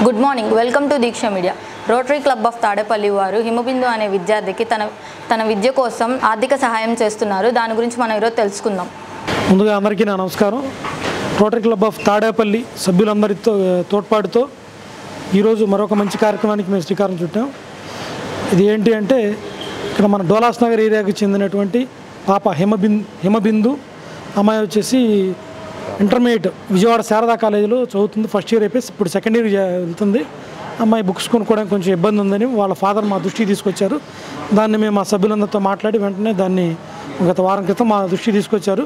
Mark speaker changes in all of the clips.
Speaker 1: Good morning, welcome to Deeksha media. Rotary club of Tadepalli వారు హిమబిందు అనే విద్యార్థికి తన విద్య కోసం ఆర్థిక సహాయం చేస్తున్నారు. దాని గురించి మనం ఈరోజు తెలుసుకుందాం.
Speaker 2: ముందుగా అందరికీ నా నమస్కారం. రోటరీ క్లబ్ ఆఫ్ తాడేపల్లి సభ్యులందరితో తోడ్పాటుతో ఈరోజు మరొక మంచి కార్యక్రమానికి మేము శ్రీకారం చుట్టాం. ఇది ఏంటి అంటే, ఇక్కడ మన డోలాస్ నగర్ ఏరియాకి చెందినటువంటి పాప హిమబిందు అమ్మాయి వచ్చేసి ఇంటర్మీడియట్ విజయవాడ శారదా కాలేజీలో చదువుతుంది. ఫస్ట్ ఇయర్ అయిపోయి ఇప్పుడు సెకండ్ ఇయర్ వెళ్తుంది. అమ్మాయి బుక్స్ కొనుక్కోవడానికి కొంచెం ఇబ్బంది ఉందని వాళ్ళ ఫాదర్ మా దృష్టికి తీసుకొచ్చారు. దాన్ని మేము మా సభ్యులందరితో మాట్లాడి వెంటనే దాన్ని గత వారం క్రితం మా దృష్టికి తీసుకొచ్చారు.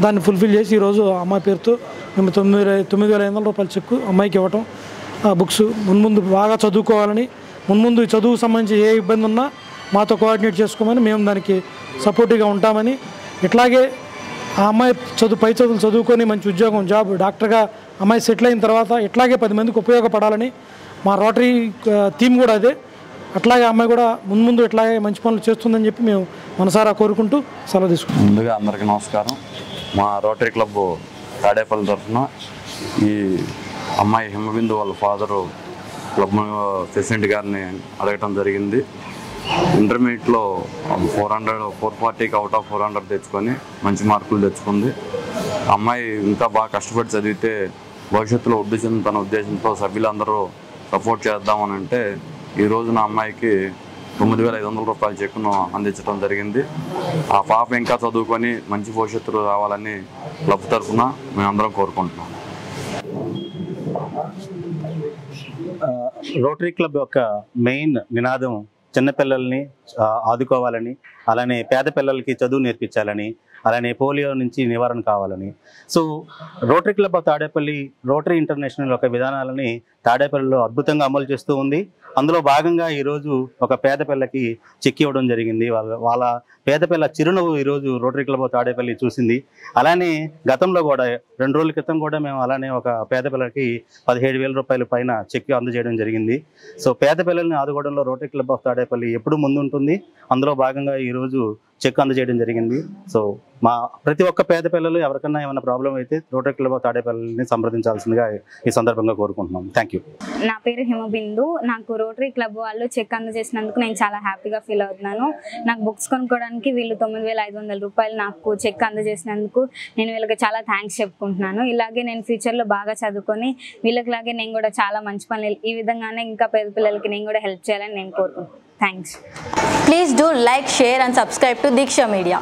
Speaker 2: దాన్ని ఫుల్ఫిల్ చేసి ఈరోజు అమ్మాయి పేరుతో మేము 9,500 రూపాయల చెక్కు అమ్మాయికి ఇవ్వటం, బుక్స్ మున్ముందు బాగా చదువుకోవాలని, మున్ముందు చదువుకు సంబంధించి ఏ ఇబ్బంది ఉన్నా మాతో కోఆర్డినేట్ చేసుకోమని, మేము దానికి సపోర్టివ్గా ఉంటామని, ఇట్లాగే ఆ అమ్మాయి పై చదువులు చదువుకొని మంచి ఉద్యోగం, జాబ్, డాక్టర్గా అమ్మాయి సెటిల్ అయిన తర్వాత ఇట్లాగే 10 మందికి ఉపయోగపడాలని మా రోటరీ థీమ్ కూడా అదే. అట్లాగే అమ్మాయి కూడా ముందు ఇట్లాగే మంచి పనులు చేస్తుందని చెప్పి మేము మనసారా కోరుకుంటూ సెలవు తీసుకుంటాం.
Speaker 3: ముందుగా అందరికీ నమస్కారం. మా రోటరీ క్లబ్ తాడేపల్లి తరఫున ఈ అమ్మాయి హిమబిందు వాళ్ళ ఫాదరు క్లబ్ ప్రెసిడెంట్ గారిని అడగటం జరిగింది. ఇంటర్మీడియట్లో 440కి అవుట్ ఆఫ్ 400 తెచ్చుకొని మంచి మార్కులు తెచ్చుకుంది. అమ్మాయి ఇంకా బాగా కష్టపడి చదివితే భవిష్యత్తులో వృద్ధి చెందుతున్న ఉద్దేశంతో సభ్యులందరూ సపోర్ట్ చేద్దామని అంటే ఈరోజు నా అమ్మాయికి 9,500 రూపాయల చెక్కును అందించడం జరిగింది. ఆ పాప ఇంకా చదువుకొని మంచి భవిష్యత్తులో రావాలని క్లబ్ తరఫున మేమందరం కోరుకుంటున్నాం.
Speaker 4: రోటరీ క్లబ్ యొక్క మెయిన్ నినాదం చిన్నపిల్లల్ని ఆదుకోవాలని, అలానే పేద పిల్లలకి చదువు నేర్పించాలని, అలానే పోలియో నుంచి నివారణ కావాలని. So rotary club of Tadepalli rotary international యొక్క విధానాలని తాడేపల్లిలో అద్భుతంగా అమలు చేస్తూ ఉంది. అందులో భాగంగా ఈరోజు ఒక పేద పిల్లకి చెక్ ఇవ్వడం జరిగింది. వాళ్ళ పేద పిల్ల చిరునవ్వు ఈరోజు రోటరీ క్లబ్ ఆఫ్ తాడేపల్లి చూసింది. అలానే గతంలో కూడా 2 రోజుల క్రితం కూడా మేము అలానే ఒక పేద పిల్లకి 17,000 రూపాయల పైన చెక్ అందజేయడం జరిగింది. సో పేద పిల్లల్ని ఆదుకోవడంలో రోటరీ క్లబ్ ఆఫ్ తాడేపల్లి ఎప్పుడు ముందుంటుంది. అందులో భాగంగా ఈరోజు చెక్ అందజేయడం జరిగింది. సో మా ప్రతి ఒక్క పేద పిల్లలు ఎవరికన్నా ఏమైనా ప్రాబ్లం అయితే రోటరీ క్లబ్ ఆఫ్ తాడేపల్లిని సంప్రదించాల్సిందిగా ఈ సందర్భంగా కోరుకుంటున్నాం. Thank you.
Speaker 5: నా పేరు హిమబిందు. నాకు రోటరీ క్లబ్ వాళ్ళు చెక్ అందజేసినందుకు నేను చాలా హ్యాపీగా ఫీల్ అవుతున్నాను. నాకు బుక్స్ కొనుక్కోవడానికి వీళ్ళు 9,500 రూపాయలు నాకు చెక్ అందజేసినందుకు నేను వీళ్ళకి చాలా థ్యాంక్స్ చెప్పుకుంటున్నాను. ఇలాగే నేను ఫ్యూచర్లో బాగా చదువుకొని వీళ్ళకిలాగే నేను కూడా చాలా మంచి పనులు ఈ విధంగానే ఇంకా పేద పిల్లలకి నేను కూడా హెల్ప్ చేయాలని నేను కోరుకుంటున్నాను. Thanks.
Speaker 1: Please do like, share and subscribe to Diksha Media.